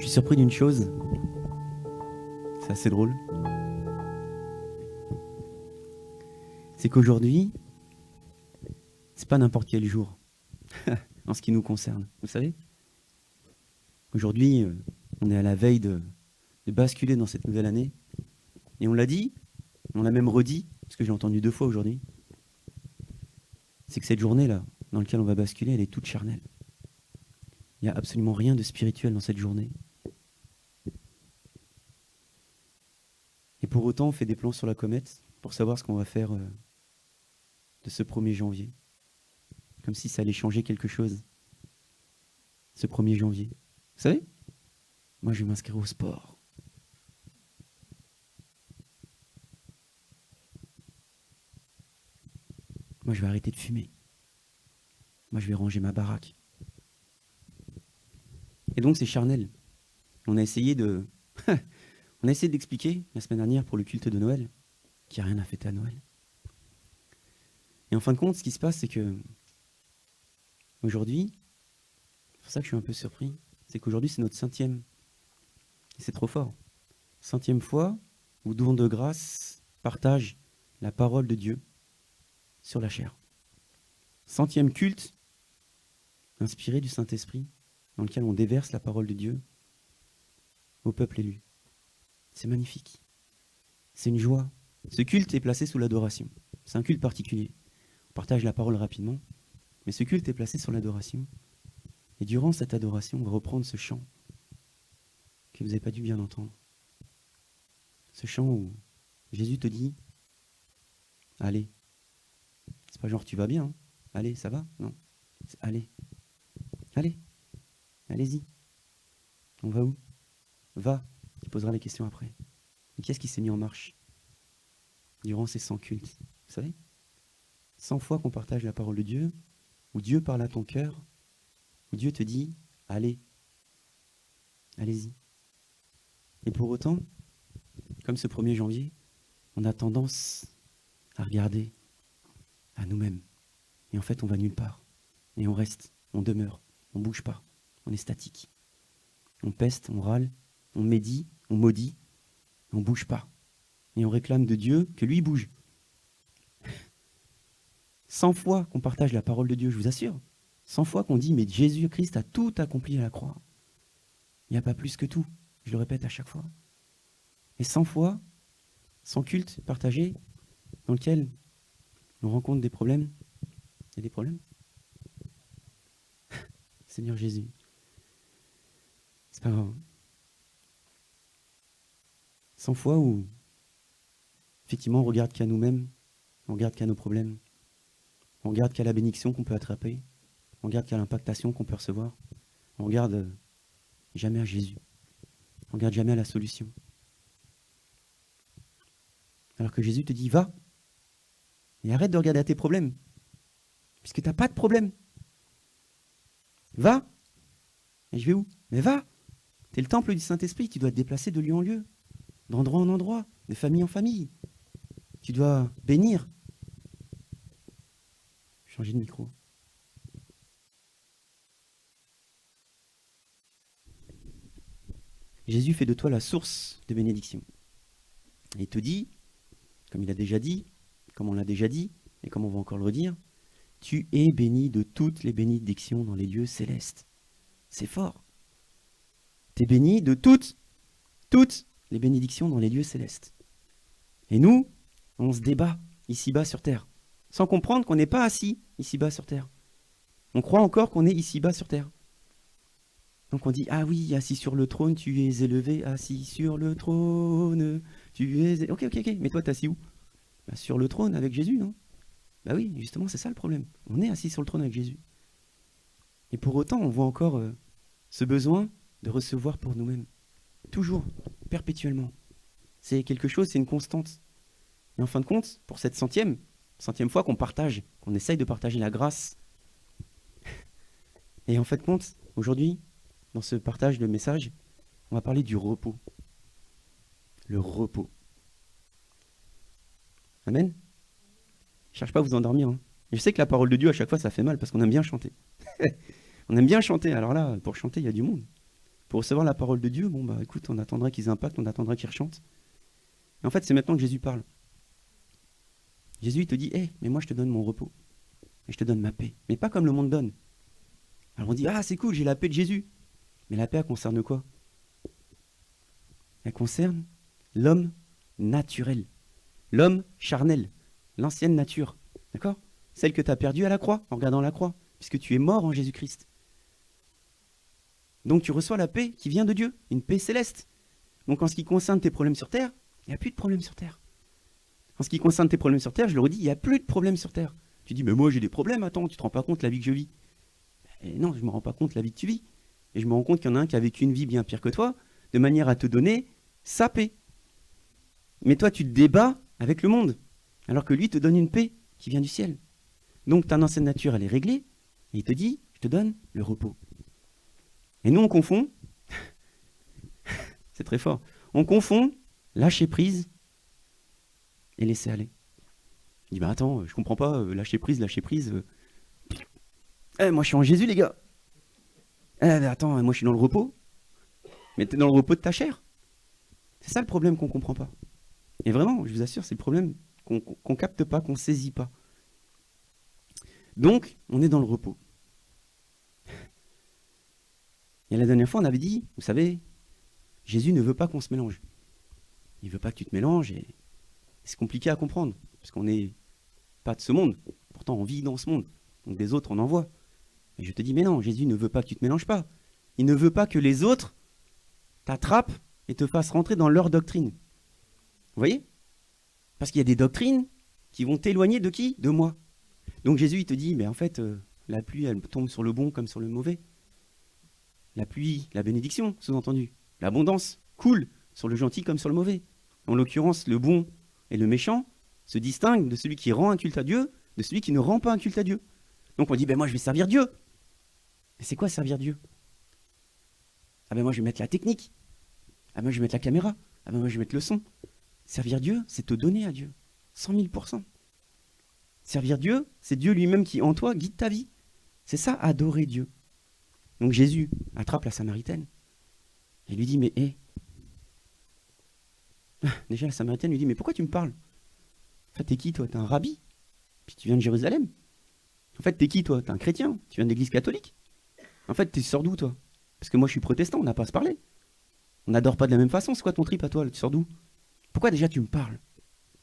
suis surpris d'une chose, c'est assez drôle, c'est qu'aujourd'hui, c'est pas n'importe quel jour, en ce qui nous concerne, vous savez. Aujourd'hui, on est à la veille de basculer dans cette nouvelle année, et on l'a dit, on l'a même redit, parce que j'ai entendu 2 fois aujourd'hui, c'est que cette journée-là, dans laquelle on va basculer, elle est toute charnelle. Il n'y a absolument rien de spirituel dans cette journée. Et pour autant, on fait des plans sur la comète pour savoir ce qu'on va faire de ce 1er janvier. Comme si ça allait changer quelque chose, ce 1er janvier. Vous savez, moi je vais m'inscrire au sport. Moi je vais arrêter de fumer. Moi je vais ranger ma baraque. Et donc c'est charnel. On a essayé d'expliquer la semaine dernière pour le culte de Noël qu'il n'y a rien à fêter à Noël. Et en fin de compte, ce qui se passe, c'est que aujourd'hui, c'est pour ça que je suis un peu surpris, c'est qu'aujourd'hui c'est notre 5e. Et c'est trop fort. 5e fois où Don de Grâce partage la parole de Dieu sur la chair. 100e culte inspiré du Saint-Esprit, dans lequel on déverse la parole de Dieu au peuple élu. C'est magnifique. C'est une joie. Ce culte est placé sous l'adoration. C'est un culte particulier. On partage la parole rapidement, mais ce culte est placé sur l'adoration. Et durant cette adoration, on va reprendre ce chant que vous n'avez pas dû bien entendre. Ce chant où Jésus te dit « Allez ». C'est pas genre « tu vas bien hein ». Allez, ça va? Non. C'est « Allez. Allez. Allez-y. » On va où? Va. Tu poseras les questions après. Et qu'est-ce qui s'est mis en marche durant ces 100 cultes? Vous savez, 100 fois qu'on partage la parole de Dieu, où Dieu parle à ton cœur, où Dieu te dit « Allez. Allez-y. » Et pour autant, comme ce 1er janvier, on a tendance à regarder à nous-mêmes. Et en fait, on va nulle part. Et on reste, on demeure, on ne bouge pas, on est statique. On peste, on râle, on médit, on maudit, on ne bouge pas. Et on réclame de Dieu que lui bouge. 100 fois qu'on partage la parole de Dieu, je vous assure. 100 fois qu'on dit, mais Jésus-Christ a tout accompli à la croix. Il n'y a pas plus que tout. Je le répète à chaque fois. Et 100 fois, 100 cultes partagés, dans lesquels on rencontre des problèmes. Il y a des problèmes? Seigneur Jésus. C'est pas grave. 100 fois où, effectivement, on regarde qu'à nous-mêmes, on regarde qu'à nos problèmes, on regarde qu'à la bénédiction qu'on peut attraper, on regarde qu'à l'impactation qu'on peut recevoir, on regarde jamais à Jésus, on regarde jamais à la solution. Alors que Jésus te dit, va, et arrête de regarder à tes problèmes, puisque tu n'as pas de problème. Va. Et je vais où? Mais va. Tu es le temple du Saint-Esprit, tu dois te déplacer de lieu en lieu, d'endroit en endroit, de famille en famille. Tu dois bénir. Changer de micro. Jésus fait de toi la source de bénédiction. Et il te dit, comme il a déjà dit, comme on l'a déjà dit, et comme on va encore le redire, tu es béni de toutes les bénédictions dans les lieux célestes. C'est fort. Tu es béni de toutes les bénédictions dans les lieux célestes. Et nous, on se débat ici-bas sur terre, sans comprendre qu'on n'est pas assis ici-bas sur terre. On croit encore qu'on est ici-bas sur terre. Donc on dit, ah oui, assis sur le trône, tu es élevé, assis sur le trône, tu es... Ok, mais toi t'es assis où? Bah, sur le trône avec Jésus, non? Bah oui, justement, c'est ça le problème. On est assis sur le trône avec Jésus. Et pour autant, on voit encore ce besoin de recevoir pour nous-mêmes. Toujours, perpétuellement. C'est quelque chose, c'est une constante. Et en fin de compte, pour cette centième fois qu'on partage, qu'on essaye de partager la grâce, et en fin de compte, aujourd'hui, dans ce partage de messages, on va parler du repos. Le repos. Amen. Je ne cherche pas à vous endormir. Hein. Je sais que la parole de Dieu, à chaque fois, ça fait mal parce qu'on aime bien chanter. On aime bien chanter. Alors là, pour chanter, il y a du monde. Pour recevoir la parole de Dieu, bon bah écoute, on attendra qu'ils impactent, on attendra qu'ils rechantent. Et en fait, c'est maintenant que Jésus parle. Jésus, il te dit, hé, mais moi je te donne mon repos. Et je te donne ma paix. Mais pas comme le monde donne. Alors on dit, ah c'est cool, j'ai la paix de Jésus. Mais la paix, elle concerne quoi? Elle concerne l'homme naturel. L'homme charnel. L'ancienne nature. D'accord? Celle que tu as perdue à la croix, en regardant la croix. Puisque tu es mort en Jésus-Christ. Donc tu reçois la paix qui vient de Dieu. Une paix céleste. Donc en ce qui concerne tes problèmes sur terre, il n'y a plus de problèmes sur terre. En ce qui concerne tes problèmes sur terre, je le redis, il n'y a plus de problèmes sur terre. Tu dis, mais moi j'ai des problèmes, attends, tu te rends pas compte de la vie que je vis. Et non, je ne me rends pas compte de la vie que tu vis. Et je me rends compte qu'il y en a un qui a vécu une vie bien pire que toi, de manière à te donner sa paix. Mais toi, tu te débats avec le monde, alors que lui te donne une paix qui vient du ciel. Donc ta ancienne nature, elle est réglée, et il te dit, je te donne le repos. Et nous, on confond, c'est très fort, on confond lâcher prise et laisser aller. Il dit, bah attends, je comprends pas, lâcher prise. Moi je suis en Jésus, les gars. Attends, moi je suis dans le repos. Mais t'es dans le repos de ta chair. C'est ça le problème qu'on comprend pas. Et vraiment, je vous assure, c'est le problème qu'on capte pas, qu'on saisit pas. Donc, on est dans le repos. Et la dernière fois, on avait dit, vous savez, Jésus ne veut pas qu'on se mélange. Il veut pas que tu te mélanges et c'est compliqué à comprendre parce qu'on n'est pas de ce monde. Pourtant, on vit dans ce monde. Donc des autres, on en voit. Et je te dis, mais non, Jésus ne veut pas que tu te mélanges pas. Il ne veut pas que les autres t'attrapent et te fassent rentrer dans leur doctrine. Vous voyez? Parce qu'il y a des doctrines qui vont t'éloigner de qui? De moi. Donc Jésus, il te dit, mais en fait, la pluie, elle tombe sur le bon comme sur le mauvais. La pluie, la bénédiction, sous-entendu. L'abondance coule sur le gentil comme sur le mauvais. En l'occurrence, le bon et le méchant se distinguent de celui qui rend un culte à Dieu, de celui qui ne rend pas un culte à Dieu. Donc on dit, ben moi je vais servir Dieu. Mais c'est quoi servir Dieu? Ah ben moi je vais mettre la technique. Ah ben moi je vais mettre la caméra. Ah ben moi je vais mettre le son. Servir Dieu, c'est te donner à Dieu. 100 000%. Servir Dieu, c'est Dieu lui-même qui en toi guide ta vie. C'est ça, adorer Dieu. Donc Jésus attrape la Samaritaine et lui dit, mais hé. Déjà la Samaritaine lui dit, mais pourquoi tu me parles? En fait, t'es qui toi? T'es un rabbi? Puis tu viens de Jérusalem? En fait, t'es qui toi? T'es un chrétien? Tu viens de l'église catholique? En fait, tu sors d'où toi? Parce que moi je suis protestant, on n'a pas à se parler. On n'adore pas de la même façon, c'est quoi ton trip à toi? Tu sors d'où? Pourquoi déjà tu me parles?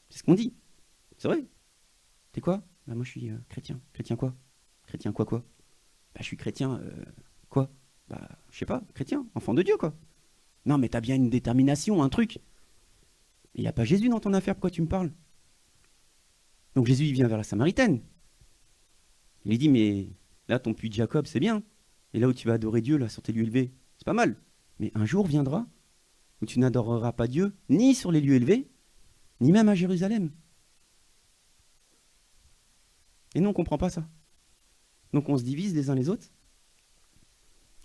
C'est ce qu'on dit. C'est vrai. T'es quoi? Bah moi je suis chrétien. Chrétien quoi? Chrétien quoi? Bah je suis chrétien quoi? Bah je sais pas, chrétien, enfant de Dieu quoi. Non mais t'as bien une détermination, un truc. Il n'y a pas Jésus dans ton affaire, pourquoi tu me parles? Donc Jésus il vient vers la Samaritaine. Il lui dit, mais là ton puits de Jacob c'est bien. Et là où tu vas adorer Dieu, là sur tes lieux élevés, c'est pas mal. Mais un jour viendra où tu n'adoreras pas Dieu, ni sur les lieux élevés, ni même à Jérusalem. Et nous, on ne comprend pas ça. Donc on se divise les uns les autres.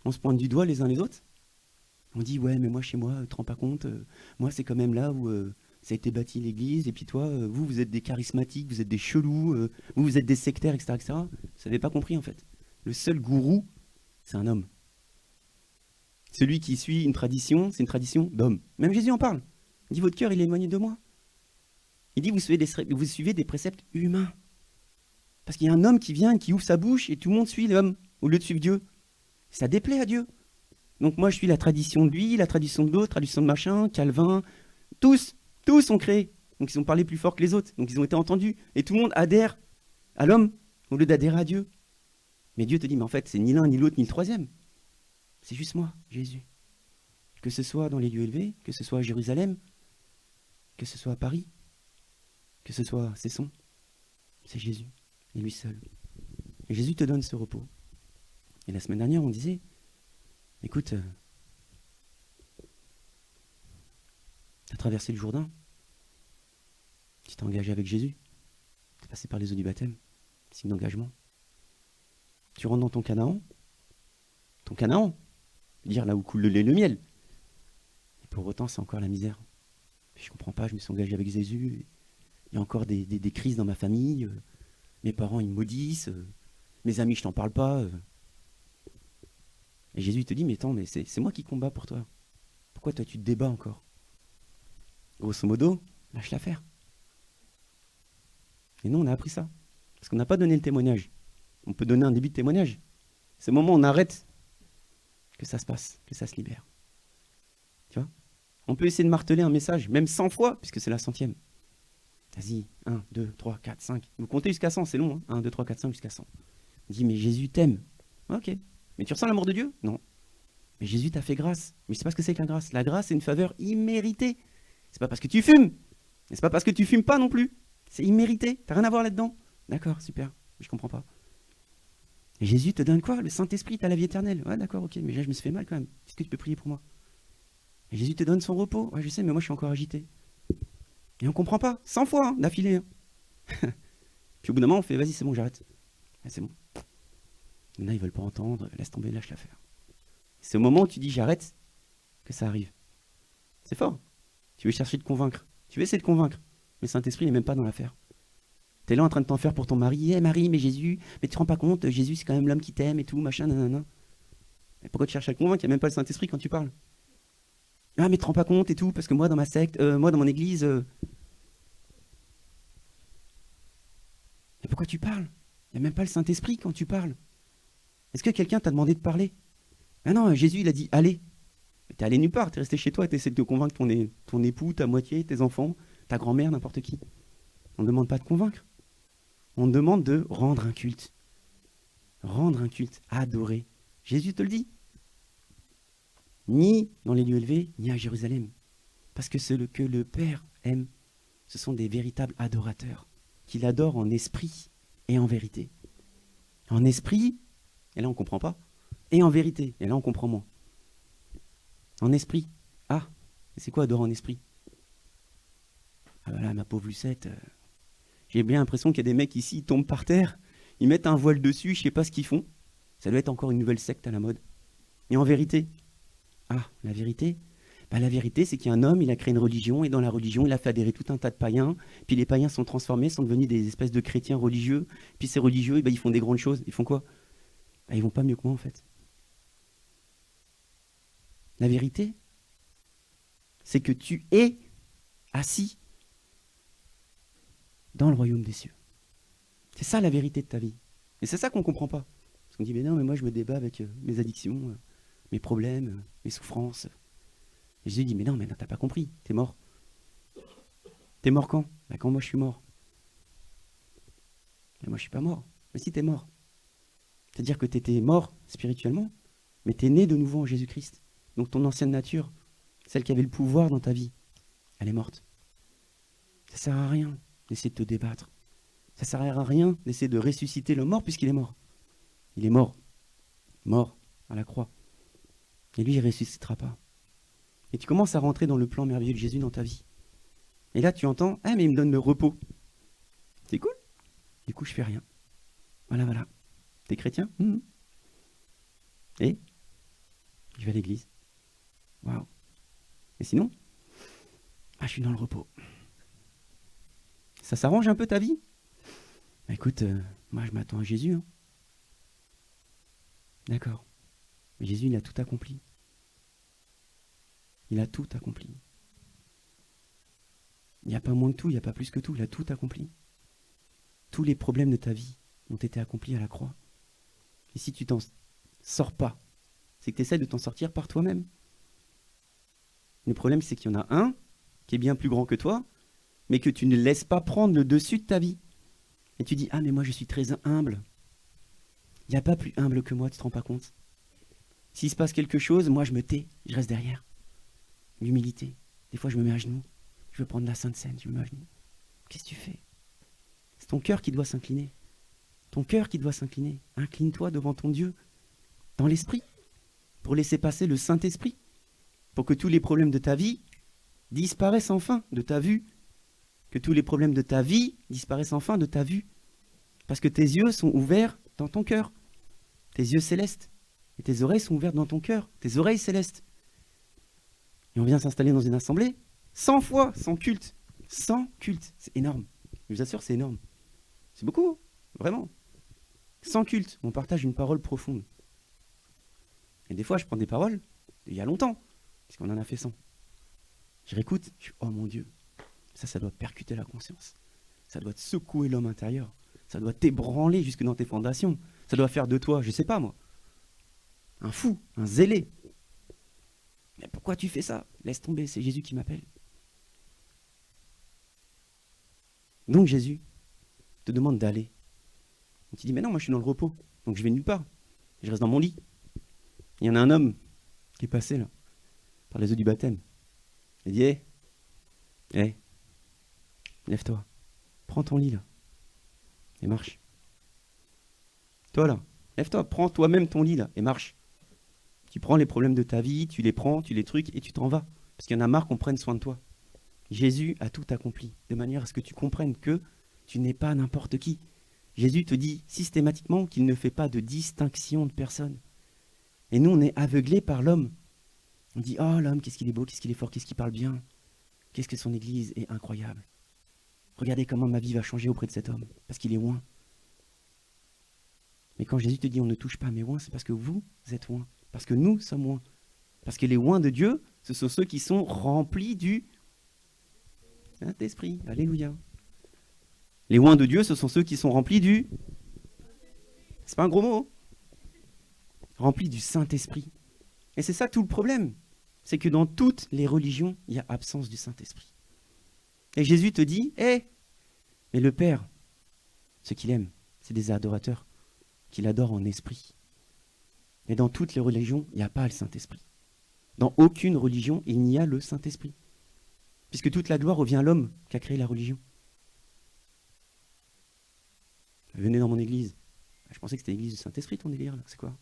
On se pointe du doigt les uns les autres. On dit, ouais, mais moi, chez moi, tu te rends pas compte, moi, c'est quand même là où ça a été bâti l'église, et puis toi, vous êtes des charismatiques, vous êtes des chelous, vous êtes des sectaires, etc., etc. Vous n'avez pas compris, en fait. Le seul gourou, c'est un homme. Celui qui suit une tradition, c'est une tradition d'homme. Même Jésus en parle. Il dit, votre cœur, il est éloigné de moi. Il dit, vous suivez des préceptes humains. Parce qu'il y a un homme qui vient, qui ouvre sa bouche, et tout le monde suit l'homme, au lieu de suivre Dieu. Ça déplaît à Dieu. Donc moi, je suis la tradition de lui, la tradition de l'autre, la tradition de machin, Calvin. Tous ont créé. Donc ils ont parlé plus fort que les autres. Donc ils ont été entendus. Et tout le monde adhère à l'homme, au lieu d'adhérer à Dieu. Mais Dieu te dit, mais en fait, c'est ni l'un, ni l'autre, ni le troisième. C'est juste moi, Jésus. Que ce soit dans les lieux élevés, que ce soit à Jérusalem, que ce soit à Paris, que ce soit à Cesson, c'est Jésus, et lui seul. Et Jésus te donne ce repos. Et la semaine dernière, on disait, écoute, tu as traversé le Jourdain, tu t'es engagé avec Jésus, tu es passé par les eaux du baptême, signe d'engagement. Tu rentres dans ton Canaan, dire là où coule le lait et le miel. Et pour autant, c'est encore la misère. Je comprends pas, je me suis engagé avec Jésus. Il y a encore des crises dans ma famille. Mes parents, ils me maudissent. Mes amis, je t'en parle pas. Et Jésus te dit, mais attends, mais c'est moi qui combats pour toi. Pourquoi toi tu te débats encore? Grosso modo, lâche l'affaire. Et nous, on a appris ça. Parce qu'on n'a pas donné le témoignage. On peut donner un début de témoignage. C'est le moment où on arrête que ça se passe, que ça se libère. Tu vois? On peut essayer de marteler un message, même 100 fois, puisque c'est la 100e. Vas-y, 1, 2, 3, 4, 5. Vous comptez jusqu'à 100, c'est long. Hein, 1, 2, 3, 4, 5 jusqu'à 100. On dit, mais Jésus t'aime. Ok. Mais tu ressens l'amour de Dieu? Non. Mais Jésus t'a fait grâce. Mais c'est pas ce que c'est que la grâce. La grâce, c'est une faveur imméritée. C'est pas parce que tu fumes. Et c'est pas parce que tu fumes pas non plus. C'est immérité. T'as rien à voir là-dedans. D'accord, super. Je comprends pas. Et Jésus te donne quoi? Le Saint-Esprit, t'as la vie éternelle. Ouais, d'accord, ok. Mais là, je me suis fait mal quand même. Est-ce que tu peux prier pour moi? Et Jésus te donne son repos. Ouais, je sais, mais moi, je suis encore agité. Et on comprend pas. 100 fois, hein, d'affilée. Hein. Puis au bout d'un moment, on fait, vas-y, c'est bon, j'arrête. Ah, c'est bon. Maintenant, ils veulent pas entendre. Laisse tomber, lâche l'affaire. C'est au moment où tu dis j'arrête que ça arrive. C'est fort. Tu veux chercher de convaincre. Tu veux essayer de convaincre. Mais le Saint-Esprit n'est même pas dans l'affaire. Tu es là en train de t'en faire pour ton mari. Eh Marie, mais Jésus, mais tu te rends pas compte, Jésus c'est quand même l'homme qui t'aime et tout, machin, nanana. Mais pourquoi tu cherches à le convaincre? Il n'y a même pas le Saint-Esprit quand tu parles. Ah, mais tu te rends pas compte et tout, parce que moi dans ma secte, moi dans mon église. Mais pourquoi tu parles? Il n'y a même pas le Saint-Esprit quand tu parles. Est-ce que quelqu'un t'a demandé de parler? Ah non, Jésus il a dit allez. T'es allé nulle part, t'es resté chez toi et t'essaies de convaincre ton époux, ta moitié, tes enfants, ta grand-mère, n'importe qui. On ne demande pas de convaincre. On demande de rendre un culte. Rendre un culte, adorer. Jésus te le dit. Ni dans les lieux élevés, ni à Jérusalem. Parce que ce que le Père aime, ce sont des véritables adorateurs, qui l'adorent en esprit et en vérité. En esprit, et là on ne comprend pas, et en vérité, et là on comprend moins. En esprit. Ah, c'est quoi adorer en esprit? Ah voilà, ma pauvre Lucette, j'ai bien l'impression qu'il y a des mecs ici, ils tombent par terre, ils mettent un voile dessus, je sais pas ce qu'ils font. Ça doit être encore une nouvelle secte à la mode. Et en vérité? Ah, la vérité? Bah, la vérité, c'est qu'il y a un homme, il a créé une religion, et dans la religion, il a fait adhérer tout un tas de païens, puis les païens sont transformés, sont devenus des espèces de chrétiens religieux, puis ces religieux, bah, ils font des grandes choses. Ils font quoi? Bah, ils vont pas mieux que moi, en fait. La vérité, c'est que tu es assis dans le royaume des cieux. C'est ça la vérité de ta vie. Et c'est ça qu'on ne comprend pas. Parce qu'on dit, mais non, mais moi je me débat avec mes addictions, mes problèmes, mes souffrances. Et Jésus dit, mais non, t'as pas compris, t'es mort. T'es mort quand? Bah, quand moi je suis mort. Mais moi je suis pas mort. Mais si t'es mort. C'est-à-dire que t'étais mort spirituellement, mais t'es né de nouveau en Jésus-Christ. Donc ton ancienne nature, celle qui avait le pouvoir dans ta vie, elle est morte. Ça sert à rien d'essayer de te débattre. Ça sert à rien d'essayer de ressusciter le mort puisqu'il est mort. Il est mort. Mort à la croix. Et lui, il ne ressuscitera pas. Et tu commences à rentrer dans le plan merveilleux de Jésus dans ta vie. Et là, tu entends, ah, mais il me donne le repos. C'est cool. Du coup, je fais rien. Voilà. T'es chrétien? Et je vais à l'église. Waouh. Et sinon, je suis dans le repos. Ça s'arrange un peu ta vie? Bah, écoute, moi je m'attends à Jésus. Hein. D'accord. Mais Jésus, il a tout accompli. Il a tout accompli. Il n'y a pas moins que tout, il n'y a pas plus que tout, il a tout accompli. Tous les problèmes de ta vie ont été accomplis à la croix. Et si tu t'en sors pas, c'est que tu essaies de t'en sortir par toi-même. Le problème, c'est qu'il y en a un qui est bien plus grand que toi, mais que tu ne laisses pas prendre le dessus de ta vie. Et tu dis, ah mais moi je suis très humble. Il n'y a pas plus humble que moi, tu ne te rends pas compte. S'il se passe quelque chose, moi je me tais, je reste derrière. L'humilité. Des fois je me mets à genoux. Je veux prendre la Sainte Seine, je me mets à genoux. Qu'est-ce que tu fais? C'est ton cœur qui doit s'incliner. Ton cœur qui doit s'incliner. Incline-toi devant ton Dieu, dans l'esprit, pour laisser passer le Saint-Esprit, pour que tous les problèmes de ta vie disparaissent enfin de ta vue, que tous les problèmes de ta vie disparaissent enfin de ta vue, parce que tes yeux sont ouverts dans ton cœur, tes yeux célestes, et tes oreilles sont ouvertes dans ton cœur, tes oreilles célestes. Et on vient s'installer dans une assemblée, 100 fois, sans culte, c'est énorme, je vous assure, c'est énorme. C'est beaucoup, vraiment. Sans culte, on partage une parole profonde. Et des fois, je prends des paroles il y a longtemps, parce qu'on en a fait 100. Je réécoute, je dis, oh mon Dieu, ça doit percuter la conscience. Ça doit te secouer l'homme intérieur. Ça doit t'ébranler jusque dans tes fondations. Ça doit faire de toi, je sais pas moi, un fou, un zélé. Mais pourquoi tu fais ça? Laisse tomber, c'est Jésus qui m'appelle. Donc Jésus te demande d'aller. Tu dis, mais non, moi je suis dans le repos, donc je vais nulle part. Je reste dans mon lit. Il y en a un homme qui est passé là, par les eaux du baptême. Il dit, hé, lève-toi, prends ton lit là, et marche. Toi là, lève-toi, prends toi-même ton lit là, et marche. Tu prends les problèmes de ta vie, tu les prends, tu les trucs, et tu t'en vas. Parce qu'il y en a marre qu'on prenne soin de toi. Jésus a tout accompli, de manière à ce que tu comprennes que tu n'es pas n'importe qui. Jésus te dit systématiquement qu'il ne fait pas de distinction de personne. Et nous, on est aveuglés par l'homme. On dit, oh l'homme, qu'est-ce qu'il est beau, qu'est-ce qu'il est fort, qu'est-ce qu'il parle bien. Qu'est-ce que son église est incroyable. Regardez comment ma vie va changer auprès de cet homme, parce qu'il est oint. Mais quand Jésus te dit, on ne touche pas à mes oints, c'est parce que vous êtes oints. Parce que nous sommes oints. Parce que les oints de Dieu, ce sont ceux qui sont remplis du Saint-Esprit. Alléluia. Les oints de Dieu, ce sont ceux qui sont remplis du... C'est pas un gros mot, hein? Remplis du Saint-Esprit. Et c'est ça tout le problème. C'est que dans toutes les religions, il y a absence du Saint-Esprit. Et Jésus te dit, mais le Père, ce qu'il aime, c'est des adorateurs qu'il adore en esprit. Et dans toutes les religions, il n'y a pas le Saint-Esprit. Dans aucune religion, il n'y a le Saint-Esprit. Puisque toute la gloire revient à l'homme qui a créé la religion. Venez dans mon église. Je pensais que c'était l'église du Saint-Esprit, ton délire, là. C'est quoi?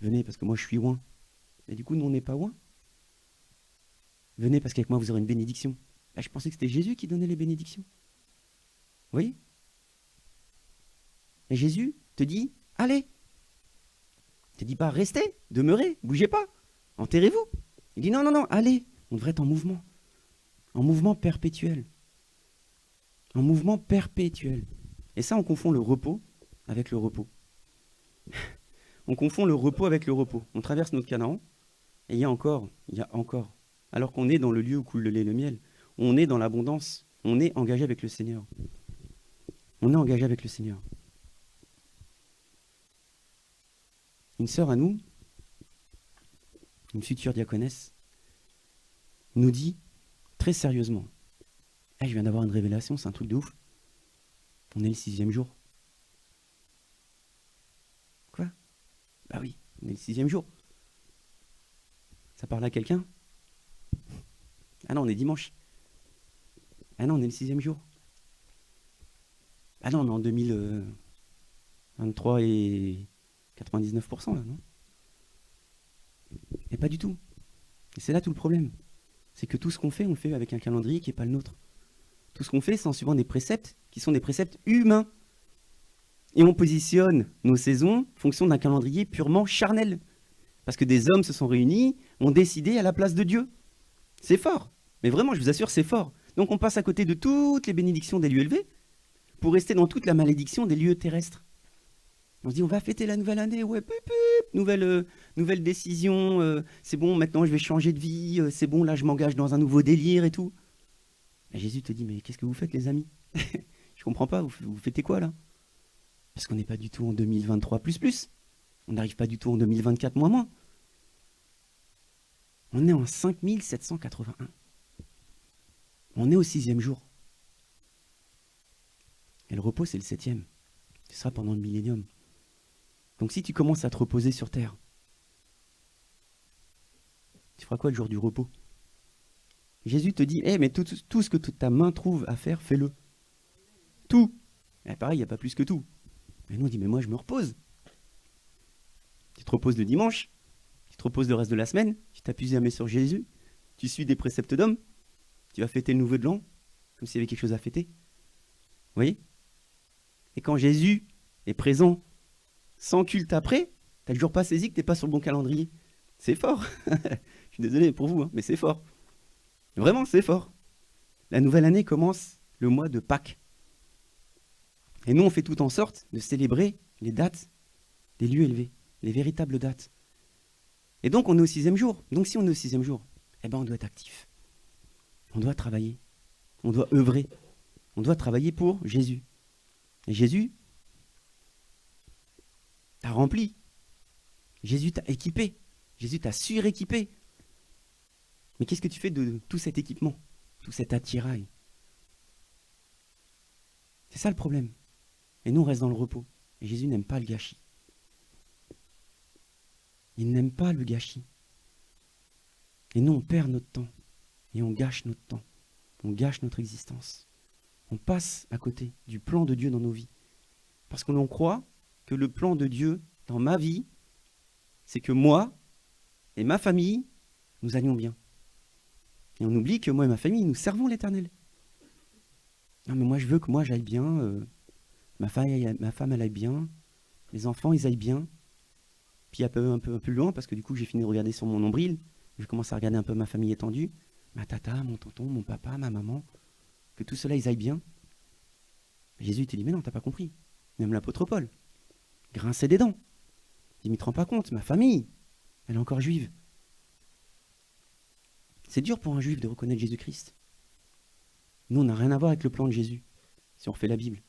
Venez parce que moi je suis oint. Et du coup, nous on n'est pas oint. Venez parce qu'avec moi vous aurez une bénédiction. Je pensais que c'était Jésus qui donnait les bénédictions. Vous voyez? Et Jésus te dit, allez. Il te dit pas, restez, demeurez, bougez pas, enterrez-vous. Il dit, non, allez. On devrait être en mouvement. En mouvement perpétuel. En mouvement perpétuel. Et ça, on confond le repos avec le repos. On confond le repos avec le repos. On traverse notre Canaan, et il y a encore, alors qu'on est dans le lieu où coule le lait et le miel, on est dans l'abondance, on est engagé avec le Seigneur. On est engagé avec le Seigneur. Une sœur à nous, une future diaconesse, nous dit très sérieusement, je viens d'avoir une révélation, c'est un truc de ouf. On est le 6e jour. Quoi? Bah oui, on est le 6e jour. Ça parle à quelqu'un? Ah non, on est dimanche. Ah non, on est le 6e jour. Ah non, on est en 2023 et 99% là, non? Et pas du tout. Et c'est là tout le problème. C'est que tout ce qu'on fait, on le fait avec un calendrier qui n'est pas le nôtre. Tout ce qu'on fait, c'est en suivant des préceptes qui sont des préceptes humains. Et on positionne nos saisons en fonction d'un calendrier purement charnel. Parce que des hommes se sont réunis, ont décidé à la place de Dieu. C'est fort. Mais vraiment, je vous assure, c'est fort. Donc on passe à côté de toutes les bénédictions des lieux élevés pour rester dans toute la malédiction des lieux terrestres. On se dit, on va fêter la nouvelle année, ouais, nouvelle décision, c'est bon, maintenant je vais changer de vie, c'est bon, là je m'engage dans un nouveau délire et tout. Et Jésus te dit, mais qu'est-ce que vous faites les amis? Je comprends pas, vous fêtez quoi là? Parce qu'on n'est pas du tout en 2023 plus. On n'arrive pas du tout en 2024 moins. On est en 5781. On est au 6e jour. Et le repos, c'est le 7e. Ce sera pendant le millénium. Donc si tu commences à te reposer sur terre, tu feras quoi le jour du repos? Jésus te dit, mais tout ce que ta main trouve à faire, fais-le. Tout. Et pareil, il n'y a pas plus que tout. Et nous on dit, mais moi je me repose. Tu te reposes le dimanche, tu te reposes le reste de la semaine, tu t'appuies jamais sur Jésus, tu suis des préceptes d'homme, tu vas fêter le nouvel de l'an, comme s'il y avait quelque chose à fêter. Vous voyez? Et quand Jésus est présent, sans culte après, t'as toujours pas saisi que t'es pas sur le bon calendrier. C'est fort. Je suis désolé pour vous, mais c'est fort. Vraiment, c'est fort. La nouvelle année commence le mois de Pâques. Et nous, on fait tout en sorte de célébrer les dates des lieux élevés, les véritables dates. Et donc, on est au 6e jour. Donc, si on est au 6e jour, eh ben, on doit être actif. On doit travailler. On doit œuvrer. On doit travailler pour Jésus. Et Jésus t'a rempli. Jésus t'a équipé. Jésus t'a suréquipé. Mais qu'est-ce que tu fais de tout cet équipement, tout cet attirail? C'est ça le problème. Et nous, on reste dans le repos. Et Jésus n'aime pas le gâchis. Il n'aime pas le gâchis. Et nous, on perd notre temps. Et on gâche notre temps. On gâche notre existence. On passe à côté du plan de Dieu dans nos vies. Parce que l'on croit que le plan de Dieu dans ma vie, c'est que moi et ma famille, nous allions bien. Et on oublie que moi et ma famille, nous servons l'Éternel. Non, mais moi, je veux que moi, j'aille bien. Ma femme, elle aille bien. Les enfants, ils aillent bien. Puis un peu plus loin, parce que du coup, j'ai fini de regarder sur mon nombril. Je commence à regarder un peu ma famille étendue. Ma tata, mon tonton, mon papa, ma maman. Que tout cela, ils aillent bien. Jésus te dit, mais non, t'as pas compris. Même l'apôtre Paul. Grinçait des dents. Il dit, mais tu te rends pas compte, ma famille, elle est encore juive. C'est dur pour un juif de reconnaître Jésus-Christ. Nous, on n'a rien à voir avec le plan de Jésus, si on refait la Bible.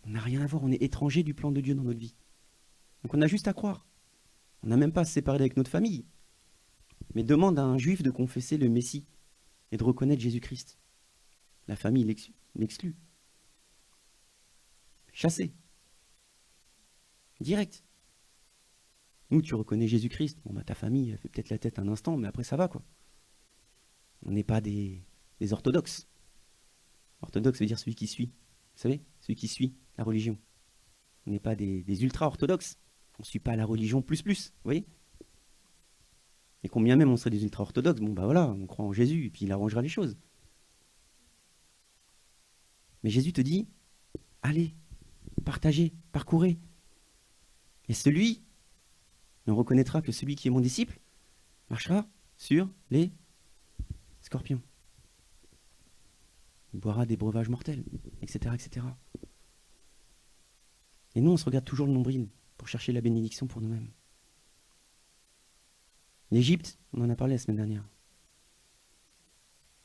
On n'a rien à voir, on est étranger du plan de Dieu dans notre vie. Donc on a juste à croire. On n'a même pas à se séparer avec notre famille. Mais demande à un juif de confesser le Messie et de reconnaître Jésus-Christ. La famille l'exclut. Chassé. Direct. Nous, tu reconnais Jésus-Christ. Bon, bah, ta famille, elle fait peut-être la tête un instant, mais après, ça va, quoi. On n'est pas des orthodoxes. Orthodoxe veut dire celui qui suit. Vous savez, celui qui suit la religion. On n'est pas des ultra-orthodoxes. On ne suit pas la religion plus, vous voyez. Et combien même on serait des ultra-orthodoxes, bon, bah voilà, on croit en Jésus, et puis il arrangera les choses. Mais Jésus te dit, allez, partagez, parcourez. Et on reconnaîtra que celui qui est mon disciple marchera sur les scorpions. Il boira des breuvages mortels, etc., etc. Et nous, on se regarde toujours le nombril pour chercher la bénédiction pour nous-mêmes. L'Égypte, on en a parlé la semaine dernière.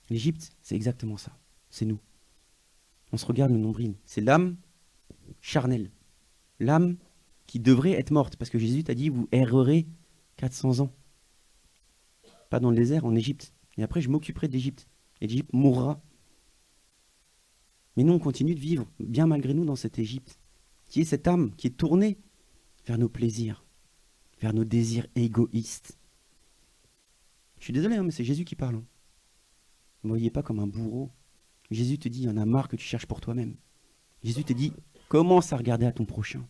L'Égypte, c'est exactement ça. C'est nous. On se regarde le nombril. C'est l'âme charnelle. L'âme qui devrait être morte. Parce que Jésus t'a dit, vous errerez 400 ans. Pas dans le désert, en Égypte. Et après, je m'occuperai de l'Égypte. Et l'Égypte mourra. Mais nous, on continue de vivre, bien malgré nous, dans cette Égypte, qui est cette âme qui est tournée vers nos plaisirs, vers nos désirs égoïstes. Je suis désolé, mais c'est Jésus qui parle. Ne me voyez pas comme un bourreau. Jésus te dit, il y en a marre que tu cherches pour toi-même. Jésus te dit, commence à regarder à ton prochain.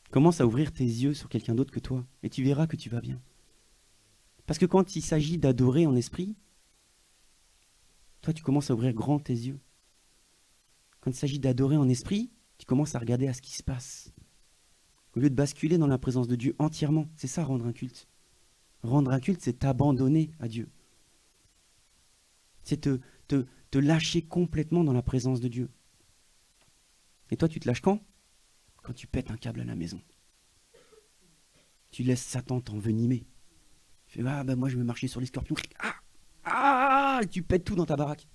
Commence à ouvrir tes yeux sur quelqu'un d'autre que toi, et tu verras que tu vas bien. Parce que quand il s'agit d'adorer en esprit, toi, tu commences à ouvrir grand tes yeux. Quand il s'agit d'adorer en esprit, tu commences à regarder à ce qui se passe. Au lieu de basculer dans la présence de Dieu entièrement, c'est ça rendre un culte. Rendre un culte, c'est t'abandonner à Dieu. C'est te lâcher complètement dans la présence de Dieu. Et toi, tu te lâches quand? Quand tu pètes un câble à la maison. Tu laisses Satan t'envenimer. Tu fais, ah ben moi je vais marcher sur les scorpions. Et tu pètes tout dans ta baraque.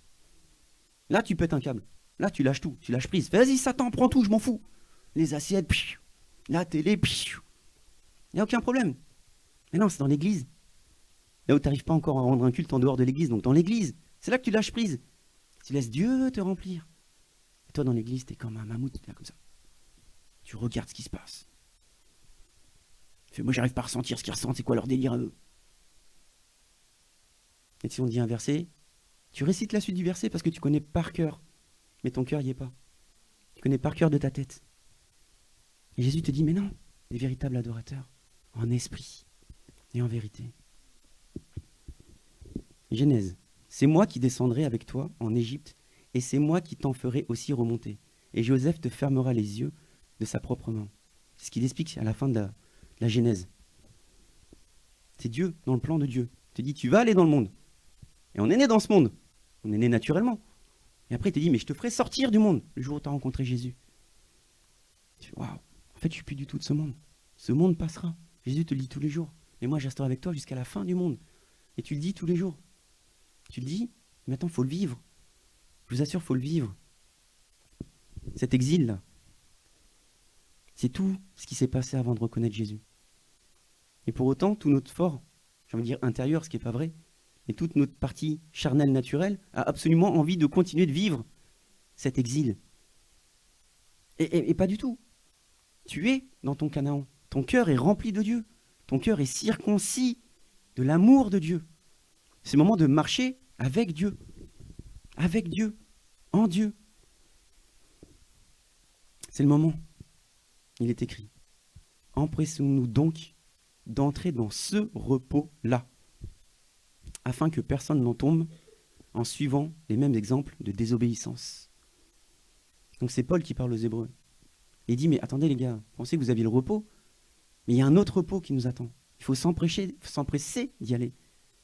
Là, tu pètes un câble. Là, tu lâches tout, tu lâches prise. Vas-y, Satan, prends tout, je m'en fous. Les assiettes, la télé, il n'y a aucun problème. Mais non, c'est dans l'église. Là où tu n'arrives pas encore à rendre un culte en dehors de l'église, donc dans l'église, c'est là que tu lâches prise. Tu laisses Dieu te remplir. Et toi, dans l'église, tu es comme un mammouth, là, comme ça. Tu regardes ce qui se passe. Tu fais, moi, j'arrive pas à ressentir ce qu'ils ressentent, c'est quoi leur délire à eux. Et si on dit un verset, tu récites la suite du verset parce que tu connais par cœur. Mais ton cœur n'y est pas. Tu connais par cœur de ta tête. Et Jésus te dit, mais non, des véritables adorateurs, en esprit et en vérité. Genèse, c'est moi qui descendrai avec toi en Égypte, et c'est moi qui t'en ferai aussi remonter. Et Joseph te fermera les yeux de sa propre main. C'est ce qu'il explique à la fin de la Genèse. C'est Dieu, dans le plan de Dieu. Il te dit, tu vas aller dans le monde. Et on est né dans ce monde. On est né naturellement. Et après, il te dit, mais je te ferai sortir du monde le jour où tu as rencontré Jésus. Tu fais, waouh, en fait, je ne suis plus du tout de ce monde. Ce monde passera. Jésus te le dit tous les jours. mais moi je resterai avec toi jusqu'à la fin du monde. Et tu le dis tous les jours. Tu le dis, mais maintenant il faut le vivre. Je vous assure, il faut le vivre. Cet exil-là, c'est tout ce qui s'est passé avant de reconnaître Jésus. Et pour autant, tout notre fort, j'ai envie de dire intérieur, ce qui n'est pas vrai, mais toute notre partie charnelle naturelle a absolument envie de continuer de vivre cet exil. Et pas du tout. Tu es dans ton Canaan. Ton cœur est rempli de Dieu. Ton cœur est circoncis de l'amour de Dieu. C'est le moment de marcher avec Dieu, en Dieu. C'est le moment. Il est écrit. Empressons-nous donc d'entrer dans ce repos-là, afin que personne n'en tombe en suivant les mêmes exemples de désobéissance. Donc c'est Paul qui parle aux Hébreux. Il dit, mais attendez les gars, vous pensez que vous aviez le repos, mais il y a un autre repos qui nous attend. Il faut s'empresser d'y aller,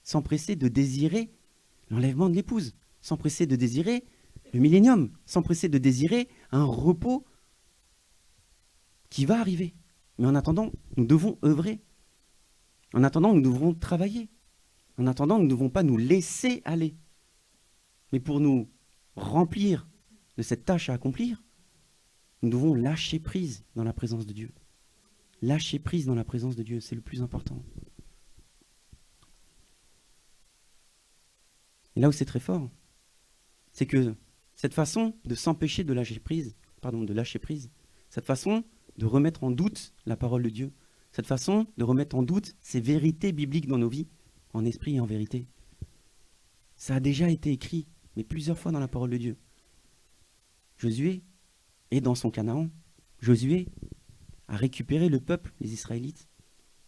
s'empresser de désirer l'enlèvement de l'épouse, s'empresser de désirer le millénium, s'empresser de désirer un repos qui va arriver. Mais en attendant, nous devons œuvrer. En attendant, nous devrons travailler. En attendant, nous ne devons pas nous laisser aller. Mais pour nous remplir de cette tâche à accomplir, nous devons lâcher prise dans la présence de Dieu. Lâcher prise dans la présence de Dieu, c'est le plus important. Et là où c'est très fort, c'est que cette façon de s'empêcher de lâcher prise, cette façon de remettre en doute la parole de Dieu, cette façon de remettre en doute ces vérités bibliques dans nos vies, en esprit et en vérité, ça a déjà été écrit, mais plusieurs fois dans la parole de Dieu. Josué est dans son Canaan. Josué a récupéré le peuple, les Israélites,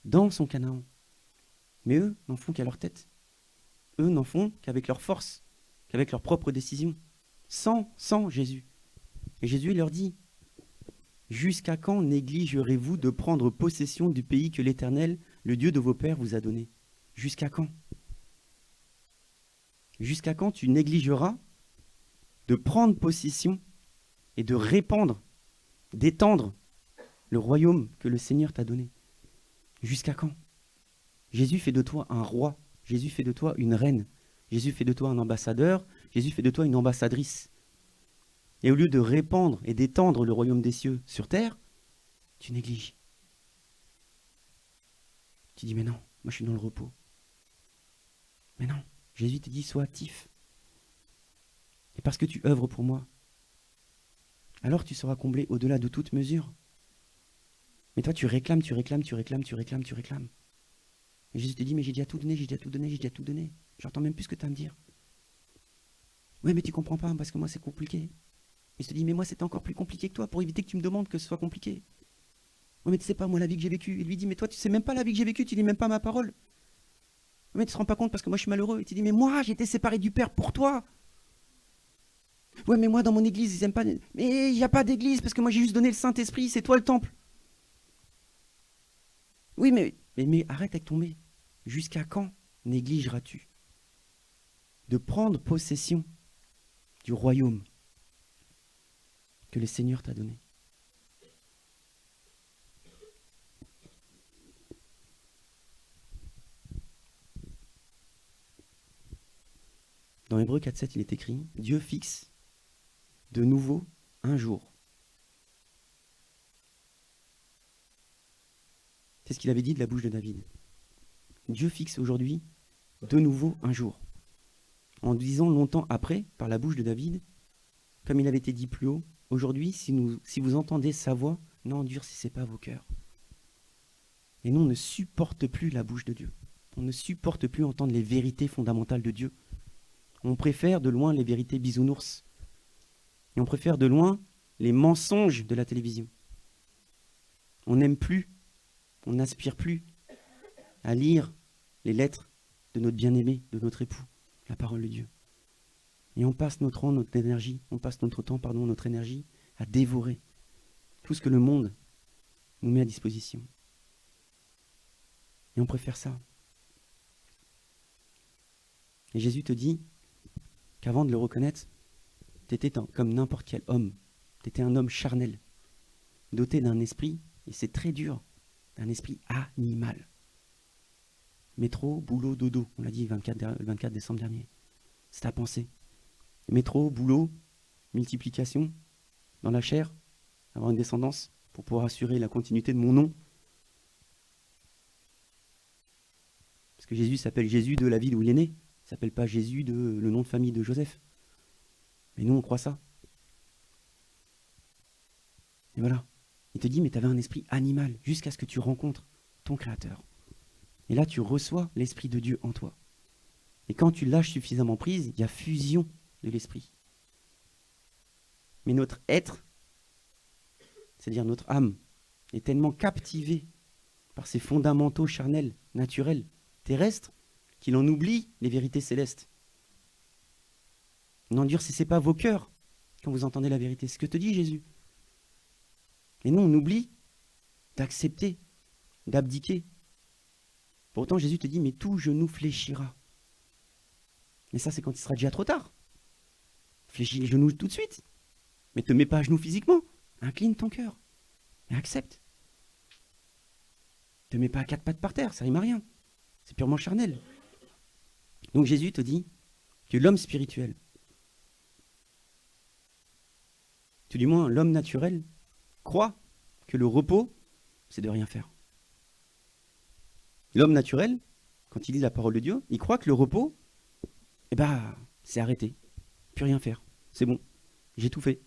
dans son Canaan. Mais eux n'en font qu'à leur tête. Eux n'en font qu'avec leur force, qu'avec leur propre décision, sans Jésus. Et Jésus leur dit, « Jusqu'à quand négligerez-vous de prendre possession du pays que l'Éternel, le Dieu de vos pères, vous a donné? Jusqu'à quand? Jusqu'à quand tu négligeras de prendre possession et de répandre, d'étendre le royaume que le Seigneur t'a donné? Jusqu'à quand? Jésus fait de toi un roi. Jésus fait de toi une reine. Jésus fait de toi un ambassadeur. Jésus fait de toi une ambassadrice. Et au lieu de répandre et d'étendre le royaume des cieux sur terre, tu négliges. Tu dis, mais non, moi je suis dans le repos. Mais non, Jésus te dit, sois actif. Et parce que tu œuvres pour moi, alors tu seras comblé au-delà de toute mesure. Mais toi, tu réclames. Et Jésus te dit, mais j'ai déjà tout donné. J'entends même plus ce que tu as à me dire. Ouais, mais tu comprends pas, parce que moi, c'est compliqué. Et je te dis, mais moi, c'était encore plus compliqué que toi, pour éviter que tu me demandes que ce soit compliqué. Ouais, mais tu sais pas, moi, la vie que j'ai vécue. Il lui dit, mais toi, tu sais même pas la vie que j'ai vécue, tu lis même pas ma parole. Ouais, mais tu te rends pas compte, parce que moi, je suis malheureux. Et tu dis, mais moi, j'ai été séparé du Père pour toi. Ouais, mais moi, dans mon église, ils aiment pas. Mais il n'y a pas d'église, parce que moi, j'ai juste donné le Saint-Esprit, c'est toi le temple. Oui, mais arrête avec ton mais. Jusqu'à quand négligeras-tu de prendre possession du royaume que le Seigneur t'a donné? Dans Hébreux 4,7, il est écrit, Dieu fixe de nouveau un jour. C'est ce qu'il avait dit de la bouche de David. Dieu fixe aujourd'hui de nouveau un jour. En disant longtemps après, par la bouche de David, comme il avait été dit plus haut, aujourd'hui, si vous entendez sa voix, n'endurcissez pas vos cœurs. Et nous, on ne supporte plus la bouche de Dieu. On ne supporte plus entendre les vérités fondamentales de Dieu. On préfère de loin les vérités bisounours. Et on préfère de loin les mensonges de la télévision. On n'aime plus, on n'aspire plus à lire les lettres de notre bien-aimé, de notre époux, la parole de Dieu. Et on passe notre temps, notre énergie à dévorer tout ce que le monde nous met à disposition. Et on préfère ça. Et Jésus te dit qu'avant de le reconnaître, tu étais comme n'importe quel homme. Tu étais un homme charnel, doté d'un esprit, et c'est très dur, d'un esprit animal. Métro, boulot, dodo. On l'a dit le 24 décembre dernier. C'est ta pensée. Métro, boulot, multiplication dans la chair, avoir une descendance pour pouvoir assurer la continuité de mon nom. Parce que Jésus s'appelle Jésus de la ville où il est né. Il ne s'appelle pas Jésus de le nom de famille de Joseph. Mais nous, on croit ça. Et voilà. Il te dit, mais tu avais un esprit animal jusqu'à ce que tu rencontres ton Créateur. Et là, tu reçois l'Esprit de Dieu en toi. Et quand tu lâches suffisamment prise, il y a fusion de l'Esprit. Mais notre être, c'est-à-dire notre âme, est tellement captivée par ses fondamentaux charnels, naturels, terrestres, qu'il en oublie les vérités célestes. N'endurcissez pas vos cœurs quand vous entendez la vérité. C'est ce que te dit Jésus. Et nous, on oublie d'accepter, d'abdiquer. Pourtant, Jésus te dit, mais tout genou fléchira. Mais ça, c'est quand il sera déjà trop tard. Fléchis les genoux tout de suite. Mais ne te mets pas à genoux physiquement. Incline ton cœur. Et accepte. Ne te mets pas à quatre pattes par terre, ça rime à rien. C'est purement charnel. Donc Jésus te dit que l'homme spirituel, tout du moins l'homme naturel, croit que le repos, c'est de rien faire. L'homme naturel, quand il lit la parole de Dieu, il croit que le repos, c'est arrêter, plus rien faire. C'est bon, j'ai tout fait,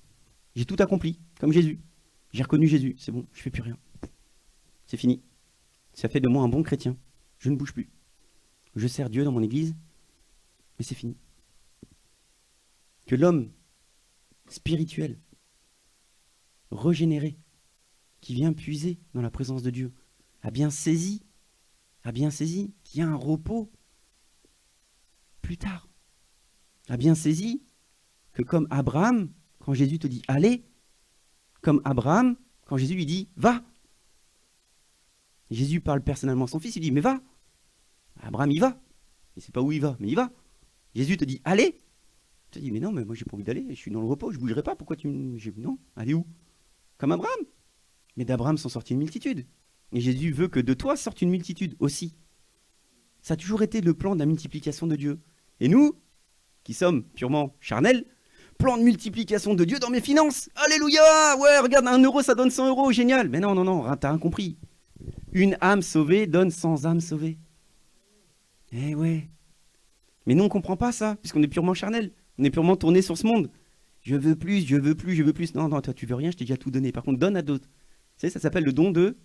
j'ai tout accompli, comme Jésus. J'ai reconnu Jésus, c'est bon, je fais plus rien. C'est fini. Ça fait de moi un bon chrétien. Je ne bouge plus. Je sers Dieu dans mon église, mais c'est fini. Que l'homme spirituel, régénéré, qui vient puiser dans la présence de Dieu, a bien saisi qu'il y a un repos plus tard. A bien saisi que comme Abraham, quand Jésus te dit allez, comme Abraham, quand Jésus lui dit va. Jésus parle personnellement à son fils, il dit mais va. Abraham il va. Il ne sait pas où il va, mais il va. Jésus te dit allez. Tu te dis mais non, mais moi j'ai pas envie d'aller, je suis dans le repos, je ne bougerai pas, pourquoi tu me... Non, allez où? Comme Abraham. Mais d'Abraham sont sortis une multitude. Et Jésus veut que de toi sorte une multitude aussi. Ça a toujours été le plan de la multiplication de Dieu. Et nous, qui sommes purement charnels, plan de multiplication de Dieu dans mes finances. Alléluia! Ouais, regarde, 1 euro, ça donne 100 euros, génial. Mais non, t'as rien compris. Une âme sauvée donne 100 âmes sauvées. Eh ouais. Mais nous, on ne comprend pas ça, puisqu'on est purement charnel. On est purement tourné sur ce monde. Je veux plus, je veux plus, je veux plus. Non, toi, tu veux rien, je t'ai déjà tout donné. Par contre, donne à d'autres. Vous savez, ça s'appelle le don de...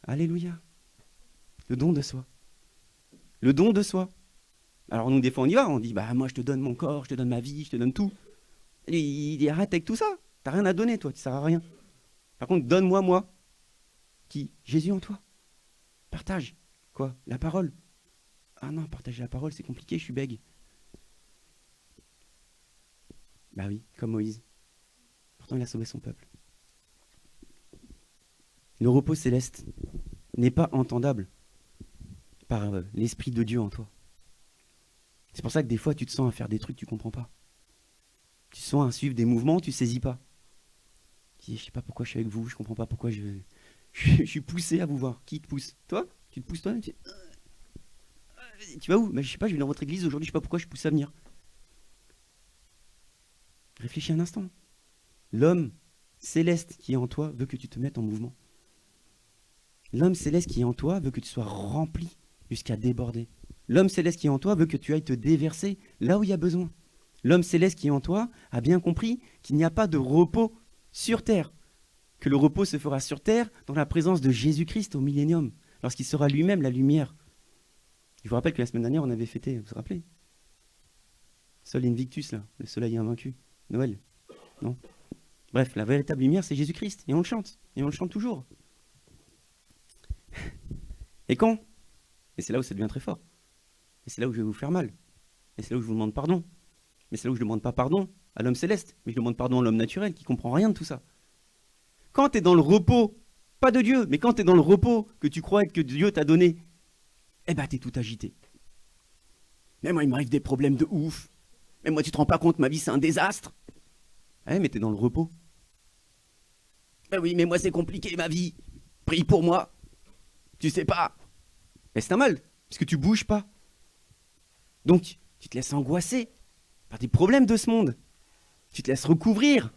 Alléluia. Le don de soi. Le don de soi. Alors nous, des fois, on y va, on dit, moi, je te donne mon corps, je te donne ma vie, je te donne tout. Et il arrête avec tout ça. T'as rien à donner, toi, tu ne sers à rien. Par contre, donne-moi, moi. Qui? Jésus en toi. Partage. Quoi? La parole. Ah non, partager la parole, c'est compliqué, je suis bègue. Bah oui, comme Moïse. Pourtant, il a sauvé son peuple. Le repos céleste n'est pas entendable par l'Esprit de Dieu en toi. C'est pour ça que des fois, tu te sens à faire des trucs que tu ne comprends pas. Tu te sens à suivre des mouvements, tu ne saisis pas. Tu dis, je ne sais pas pourquoi je suis avec vous, je ne comprends pas pourquoi je suis poussé à vous voir. Qui te pousse? Toi? Tu te pousses toi-même? Tu vas où? Je ne sais pas, je vais dans votre église aujourd'hui, je ne sais pas pourquoi je suis poussé à venir. Réfléchis un instant. L'homme céleste qui est en toi veut que tu te mettes en mouvement. L'homme céleste qui est en toi veut que tu sois rempli jusqu'à déborder. L'homme céleste qui est en toi veut que tu ailles te déverser là où il y a besoin. L'homme céleste qui est en toi a bien compris qu'il n'y a pas de repos sur terre, que le repos se fera sur terre dans la présence de Jésus-Christ au millénium, lorsqu'il sera lui-même la lumière. Je vous rappelle que la semaine dernière, on avait fêté, vous vous rappelez? Sol Invictus, là, le soleil invaincu. Noël, non? Bref, la véritable lumière, c'est Jésus-Christ, et on le chante toujours. Et quand? Et c'est là où ça devient très fort. Et c'est là où je vais vous faire mal. Et c'est là où je vous demande pardon. Mais c'est là où je ne demande pas pardon à l'homme céleste, mais je demande pardon à l'homme naturel qui ne comprend rien de tout ça. Quand tu es dans le repos, pas de Dieu, mais quand tu es dans le repos que tu crois que Dieu t'a donné, tu es tout agité. Mais moi, il m'arrive des problèmes de ouf. Mais moi, tu te rends pas compte, ma vie, c'est un désastre. Mais tu es dans le repos. Oui, mais moi, c'est compliqué, ma vie. Prie pour moi. Tu sais pas. Mais c'est normal. puisque tu bouges pas. Donc, tu te laisses angoisser par des problèmes de ce monde. Tu te laisses recouvrir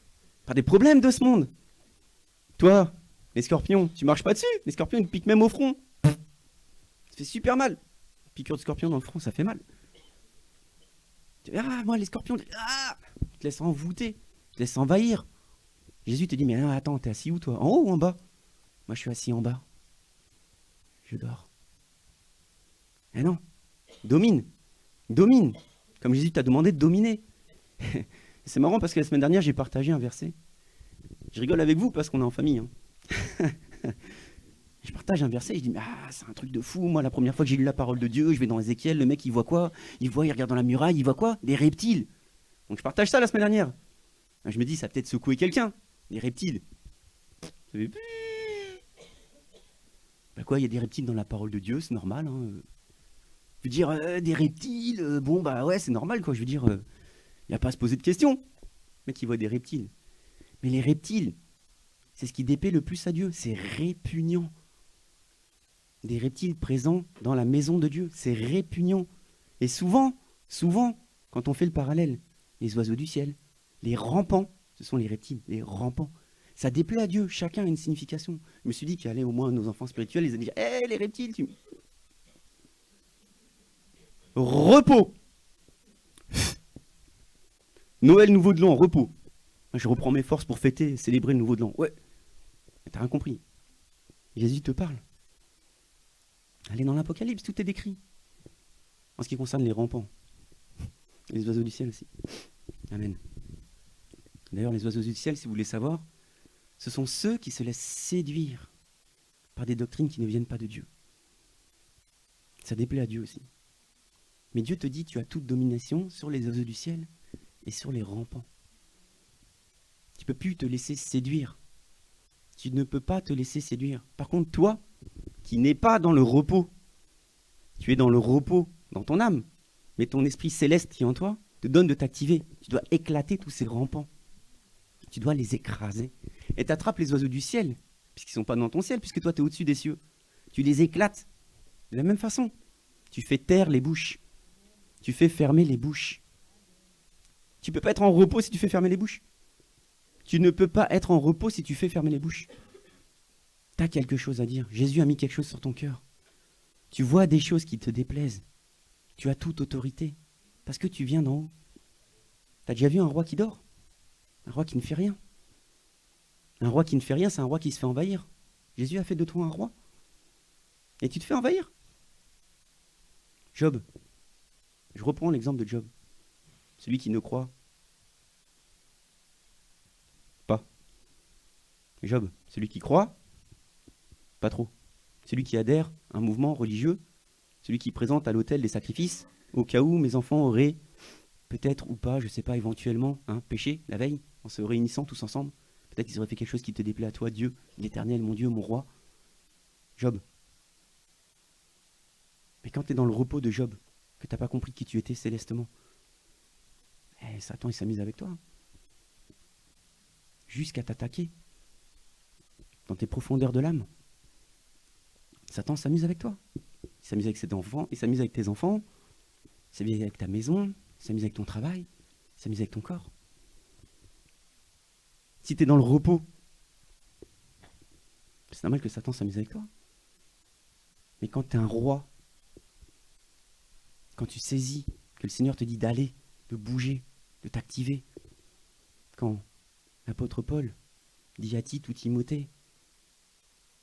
par des problèmes de ce monde. Toi, les scorpions, tu marches pas dessus. Les scorpions, ils te piquent même au front. Ça fait super mal. Piqûre de scorpion dans le front, ça fait mal. Ah, moi, les scorpions, ah, tu te laisses envoûter, tu te laisses envahir. Jésus te dit, mais attends, t'es assis où toi? En haut ou en bas? Moi, je suis assis en bas. Je dors. Eh non, domine, domine. Comme Jésus t'a demandé de dominer. C'est marrant parce que la semaine dernière, j'ai partagé un verset. Je rigole avec vous parce qu'on est en famille. Hein. Je partage un verset et je dis, c'est un truc de fou. Moi, la première fois que j'ai lu la parole de Dieu, je vais dans Ézéchiel, le mec, il voit quoi? Il regarde dans la muraille, il voit quoi? Des reptiles. Donc je partage ça la semaine dernière. Je me dis, ça a peut-être secoué quelqu'un. Des reptiles. Ça fait... quoi, il y a des reptiles dans la parole de Dieu, c'est normal. Hein. Je veux dire, des reptiles, bon, ouais, c'est normal, quoi. Je veux dire, il n'y a pas à se poser de questions. Le mec, il voit des reptiles. Mais les reptiles, c'est ce qui déplaît le plus à Dieu. C'est répugnant. Des reptiles présents dans la maison de Dieu, c'est répugnant. Et souvent, quand on fait le parallèle, les oiseaux du ciel, les rampants, ce sont les reptiles, les rampants. Ça déplaît à Dieu, chacun a une signification. Je me suis dit qu'il y allait au moins nos enfants spirituels, ils allaient dire « Hé, les reptiles, tu... » Repos. Noël, nouveau de l'an, repos. Je reprends mes forces pour fêter, célébrer le nouveau de l'an. Ouais, t'as rien compris. Jésus te parle. Allez dans l'Apocalypse, tout est décrit. En ce qui concerne les rampants. Et les oiseaux du ciel aussi. Amen. D'ailleurs, les oiseaux du ciel, si vous voulez savoir, ce sont ceux qui se laissent séduire par des doctrines qui ne viennent pas de Dieu. Ça déplaît à Dieu aussi. Mais Dieu te dit, tu as toute domination sur les oiseaux du ciel et sur les rampants. Tu ne peux plus te laisser séduire. Tu ne peux pas te laisser séduire. Par contre, toi, qui n'es pas dans le repos, tu es dans le repos, dans ton âme, mais ton esprit céleste qui est en toi te donne de t'activer. Tu dois éclater tous ces rampants. Tu dois les écraser. Et tu attrapes les oiseaux du ciel, puisqu'ils ne sont pas dans ton ciel, puisque toi, tu es au-dessus des cieux. Tu les éclates. De la même façon, tu fais taire les bouches. Tu fais fermer les bouches. Tu ne peux pas être en repos si tu fais fermer les bouches. Tu ne peux pas être en repos si tu fais fermer les bouches. Tu as quelque chose à dire. Jésus a mis quelque chose sur ton cœur. Tu vois des choses qui te déplaisent. Tu as toute autorité. Parce que tu viens d'en haut. Tu as déjà vu un roi qui dort? Un roi qui ne fait rien. Un roi qui ne fait rien, c'est un roi qui se fait envahir. Jésus a fait de toi un roi. Et tu te fais envahir. Job. Je reprends l'exemple de Job. Celui qui ne croit pas. Job, celui qui croit, pas trop. Celui qui adhère à un mouvement religieux, celui qui présente à l'autel des sacrifices, au cas où mes enfants auraient, peut-être ou pas, je ne sais pas, éventuellement, péché la veille, en se réunissant tous ensemble. Peut-être qu'ils auraient fait quelque chose qui te déplaît à toi, Dieu, l'Éternel, mon Dieu, mon roi. Job. Mais quand tu es dans le repos de Job, que tu n'as pas compris qui tu étais célestement, Satan, il s'amuse avec toi. Jusqu'à t'attaquer. Dans tes profondeurs de l'âme. Satan s'amuse avec toi. Il s'amuse avec ses enfants, il s'amuse avec tes enfants, il s'amuse avec ta maison, il s'amuse avec ton travail, il s'amuse avec ton corps. Si tu es dans le repos, c'est normal que Satan s'amuse avec toi. Mais quand tu es un roi, quand tu saisis que le Seigneur te dit d'aller, de bouger, de t'activer, quand l'apôtre Paul dit à Tite ou Timothée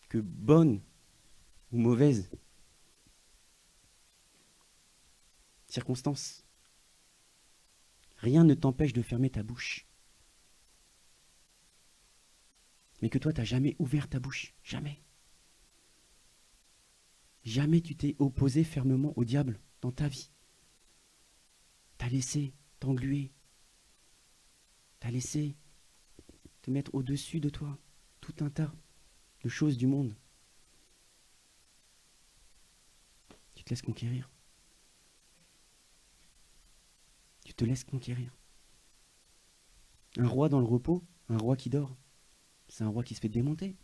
que bonne ou mauvaise circonstance, rien ne t'empêche de fermer ta bouche. Mais que toi, tu n'as jamais ouvert ta bouche. Jamais. Jamais tu t'es opposé fermement au diable dans ta vie. Tu as laissé t'engluer. Tu as laissé te mettre au-dessus de toi tout un tas de choses du monde. Tu te laisses conquérir. Tu te laisses conquérir. Un roi dans le repos, un roi qui dort, c'est un roi qui se fait démonter,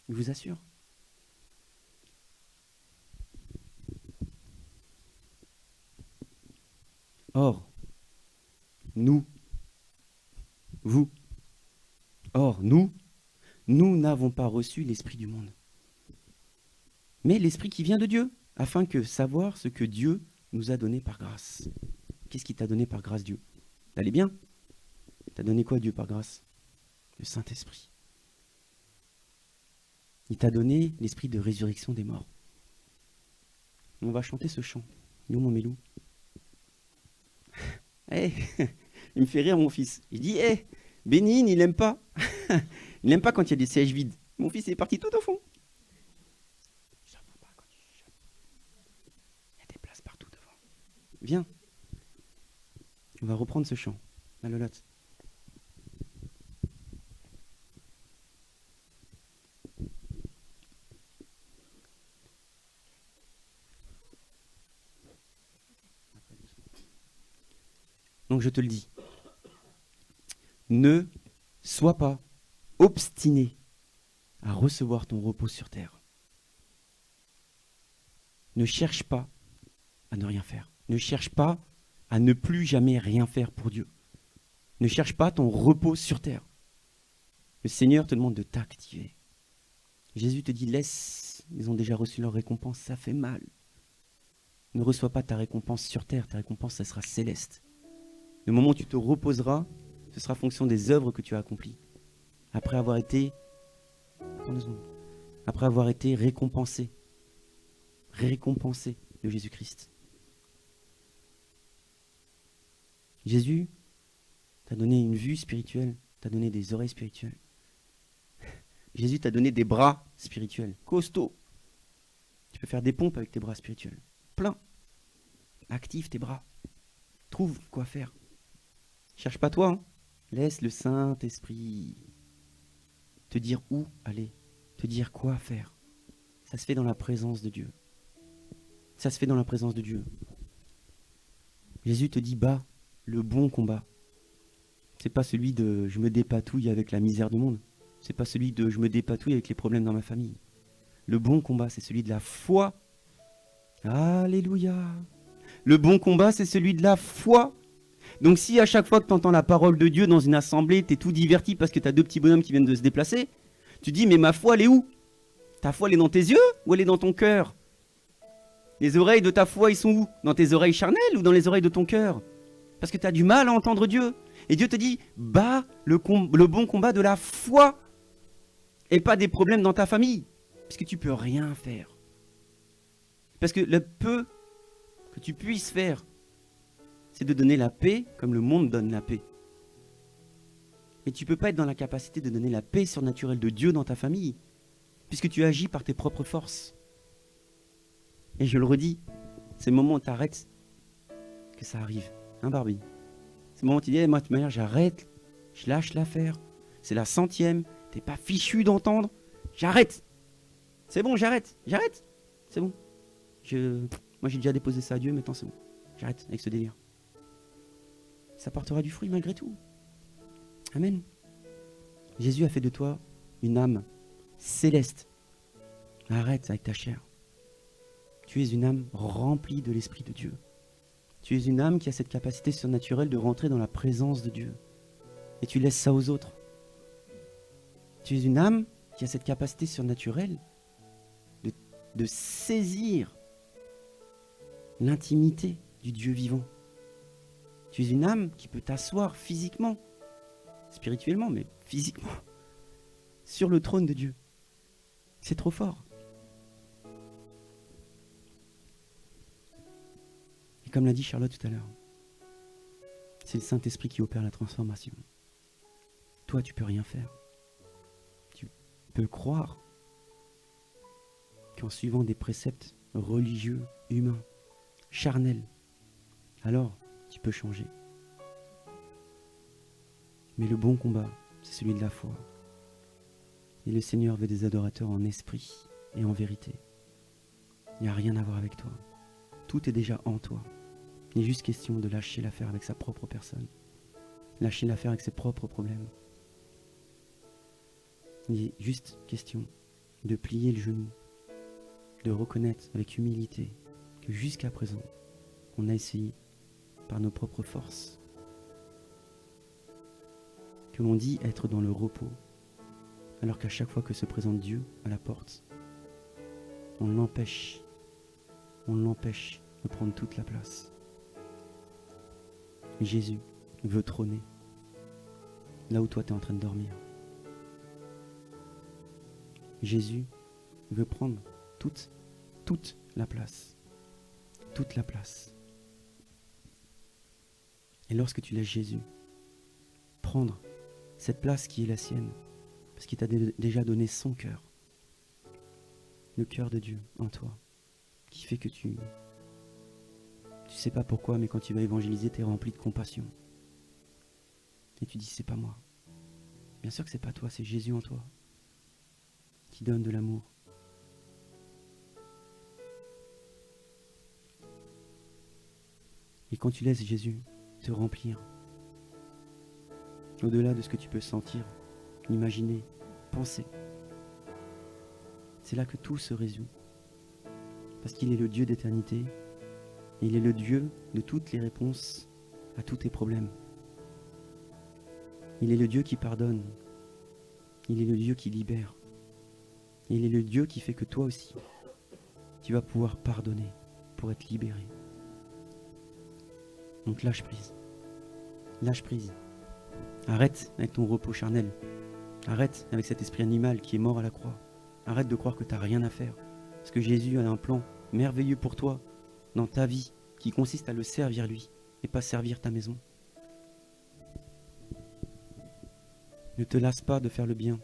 je vous assure. Or, nous, vous, or, nous n'avons pas reçu l'esprit du monde, mais l'esprit qui vient de Dieu, afin que savoir ce que Dieu nous a donné par grâce. Qu'est-ce qu'il t'a donné par grâce, Dieu? T'allais bien? T'as donné quoi, Dieu, par grâce? Le Saint-Esprit. Il t'a donné l'esprit de résurrection des morts. On va chanter ce chant. Il est où mon Mélou? Hey, il me fait rire, mon fils. Il dit, hey, Bénigne, il n'aime pas. Il n'aime pas quand il y a des sièges vides. Mon fils est parti tout au fond. Ça va pas quand il y a des places partout devant. Viens. On va reprendre ce chant. La lolotte. Donc je te le dis. Ne sois pas obstiné à recevoir ton repos sur terre. Ne cherche pas à ne rien faire. Ne cherche pas à ne plus jamais rien faire pour Dieu. Ne cherche pas ton repos sur terre. Le Seigneur te demande de t'activer. Jésus te dit, laisse, ils ont déjà reçu leur récompense, ça fait mal. Ne reçois pas ta récompense sur terre, ta récompense, ça sera céleste. Le moment où tu te reposeras, ce sera fonction des œuvres que tu as accomplies. Après avoir été récompensé de Jésus-Christ. Jésus t'a donné une vue spirituelle, t'a donné des oreilles spirituelles. Jésus t'a donné des bras spirituels, costauds. Tu peux faire des pompes avec tes bras spirituels. Plein. Active tes bras. Trouve quoi faire. Cherche pas toi. Hein. Laisse le Saint-Esprit te dire où aller, te dire quoi faire. Ça se fait dans la présence de Dieu. Ça se fait dans la présence de Dieu. Jésus te dit, bats le bon combat. C'est pas celui de je me dépatouille avec la misère du monde. C'est pas celui de je me dépatouille avec les problèmes dans ma famille. Le bon combat, c'est celui de la foi. Alléluia. Le bon combat, c'est celui de la foi. Donc si à chaque fois que tu entends la parole de Dieu dans une assemblée, tu es tout diverti parce que tu as deux petits bonhommes qui viennent de se déplacer, tu dis, mais ma foi, elle est où? Ta foi, elle est dans tes yeux ou elle est dans ton cœur? Les oreilles de ta foi, ils sont où? Dans tes oreilles charnelles ou dans les oreilles de ton cœur? Parce que tu as du mal à entendre Dieu. Et Dieu te dit, bats le bon combat de la foi et pas des problèmes dans ta famille. Parce que tu peux rien faire. Parce que le peu que tu puisses faire, c'est de donner la paix comme le monde donne la paix. Mais tu ne peux pas être dans la capacité de donner la paix surnaturelle de Dieu dans ta famille, puisque tu agis par tes propres forces. Et je le redis, c'est le moment où tu arrêtes que ça arrive. Hein, Barbie? C'est le moment où tu dis, moi, de toute manière, j'arrête, je lâche l'affaire. C'est la 100e, t'es pas fichu d'entendre. J'arrête. C'est bon, j'arrête. C'est bon. Moi, j'ai déjà déposé ça à Dieu, maintenant c'est bon. J'arrête avec ce délire. Ça portera du fruit malgré tout. Amen. Jésus a fait de toi une âme céleste. Arrête avec ta chair. Tu es une âme remplie de l'Esprit de Dieu. Tu es une âme qui a cette capacité surnaturelle de rentrer dans la présence de Dieu. Et tu laisses ça aux autres. Tu es une âme qui a cette capacité surnaturelle de saisir l'intimité du Dieu vivant. Tu es une âme qui peut t'asseoir physiquement, spirituellement, mais physiquement, sur le trône de Dieu. C'est trop fort. Et comme l'a dit Charlotte tout à l'heure, c'est le Saint-Esprit qui opère la transformation. Toi, tu peux rien faire. Tu peux croire qu'en suivant des préceptes religieux, humains, charnels, alors tu peux changer. Mais le bon combat, c'est celui de la foi. Et le Seigneur veut des adorateurs en esprit et en vérité. Il n'y a rien à voir avec toi. Tout est déjà en toi. Il est juste question de lâcher l'affaire avec sa propre personne. Lâcher l'affaire avec ses propres problèmes. Il est juste question de plier le genou, de reconnaître avec humilité que jusqu'à présent, on a essayé par nos propres forces, que l'on dit être dans le repos, alors qu'à chaque fois que se présente Dieu à la porte, on l'empêche de prendre toute la place. Jésus veut trôner là où toi tu es en train de dormir. Jésus veut prendre toute la place. Toute la place. Et lorsque tu laisses Jésus prendre cette place qui est la sienne, parce qu'il t'a déjà donné son cœur, le cœur de Dieu en toi, qui fait que tu sais pas pourquoi, mais quand tu vas évangéliser, tu es rempli de compassion. Et tu dis, c'est pas moi. Bien sûr que c'est pas toi, c'est Jésus en toi, qui donne de l'amour. Et quand tu laisses Jésus te remplir, au-delà de ce que tu peux sentir, imaginer, penser, c'est là que tout se résout. Parce qu'il est le Dieu d'éternité, et il est le Dieu de toutes les réponses à tous tes problèmes. Il est le Dieu qui pardonne, il est le Dieu qui libère, et il est le Dieu qui fait que toi aussi, tu vas pouvoir pardonner pour être libéré. Donc lâche prise. Lâche prise. Arrête avec ton repos charnel. Arrête avec cet esprit animal qui est mort à la croix. Arrête de croire que tu n'as rien à faire. Parce que Jésus a un plan merveilleux pour toi dans ta vie qui consiste à le servir lui et pas servir ta maison. Ne te lasse pas de faire le bien.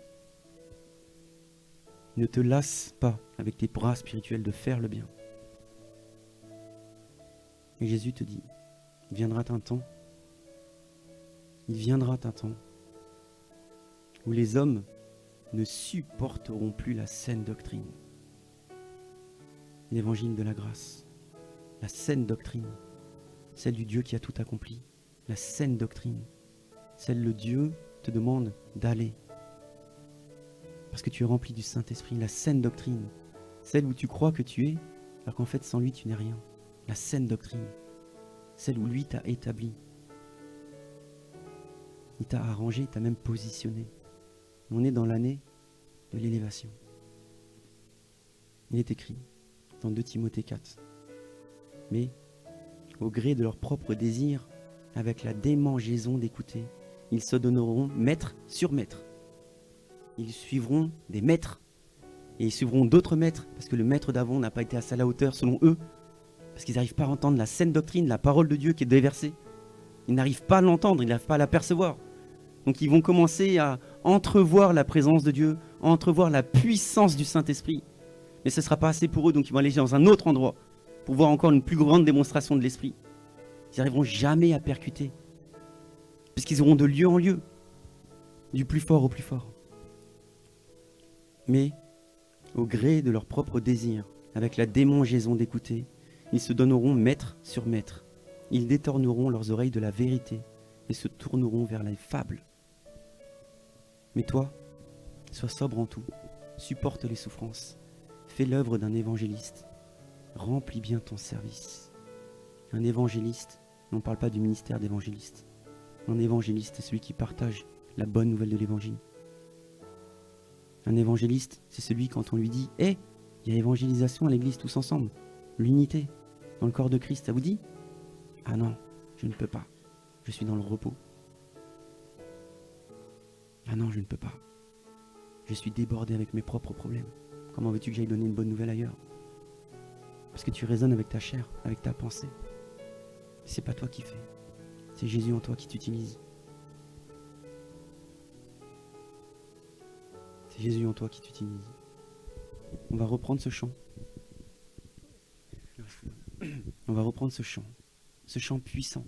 Ne te lasse pas avec tes bras spirituels de faire le bien. Et Jésus te dit, il viendra un temps où les hommes ne supporteront plus la saine doctrine. L'évangile de la grâce, la saine doctrine, celle du Dieu qui a tout accompli, la saine doctrine, celle le Dieu te demande d'aller. Parce que tu es rempli du Saint-Esprit, la saine doctrine, celle où tu crois que tu es, alors qu'en fait sans lui tu n'es rien. La saine doctrine, celle où lui t'a établi. Il t'a arrangé, il t'a même positionné. On est dans l'année de l'élévation. Il est écrit dans 2 Timothée 4. Mais, au gré de leur propre désir, avec la démangeaison d'écouter, ils se donneront maître sur maître. Ils suivront des maîtres. Et ils suivront d'autres maîtres, parce que le maître d'avant n'a pas été assez à la hauteur selon eux. Parce qu'ils n'arrivent pas à entendre la saine doctrine, la parole de Dieu qui est déversée. Ils n'arrivent pas à l'entendre, ils n'arrivent pas à l'apercevoir. Donc ils vont commencer à entrevoir la présence de Dieu, à entrevoir la puissance du Saint-Esprit. Mais ce ne sera pas assez pour eux, donc ils vont aller dans un autre endroit pour voir encore une plus grande démonstration de l'Esprit. Ils n'arriveront jamais à percuter, puisqu'ils auront de lieu en lieu, du plus fort au plus fort. Mais, au gré de leur propre désir, avec la démangeaison d'écouter, ils se donneront maître sur maître. Ils détourneront leurs oreilles de la vérité et se tourneront vers les fables. Mais toi, sois sobre en tout, supporte les souffrances, fais l'œuvre d'un évangéliste, remplis bien ton service. Un évangéliste, on ne parle pas du ministère d'évangéliste. Un évangéliste, c'est celui qui partage la bonne nouvelle de l'évangile. Un évangéliste, c'est celui quand on lui dit « Hé, il y a évangélisation à l'église tous ensemble, l'unité dans le corps de Christ, ça vous dit ?» « Ah non, je ne peux pas, je suis dans le repos. » « Ah non, je ne peux pas, je suis débordé avec mes propres problèmes. Comment veux-tu que j'aille donner une bonne nouvelle ailleurs ?» Parce que tu raisonnes avec ta chair, avec ta pensée. C'est pas toi qui fais, c'est Jésus en toi qui t'utilise. C'est Jésus en toi qui t'utilise. On va reprendre ce chant. On va reprendre ce chant puissant.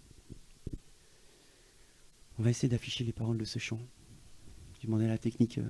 On va essayer d'afficher les paroles de ce chant. Je demandais à la technique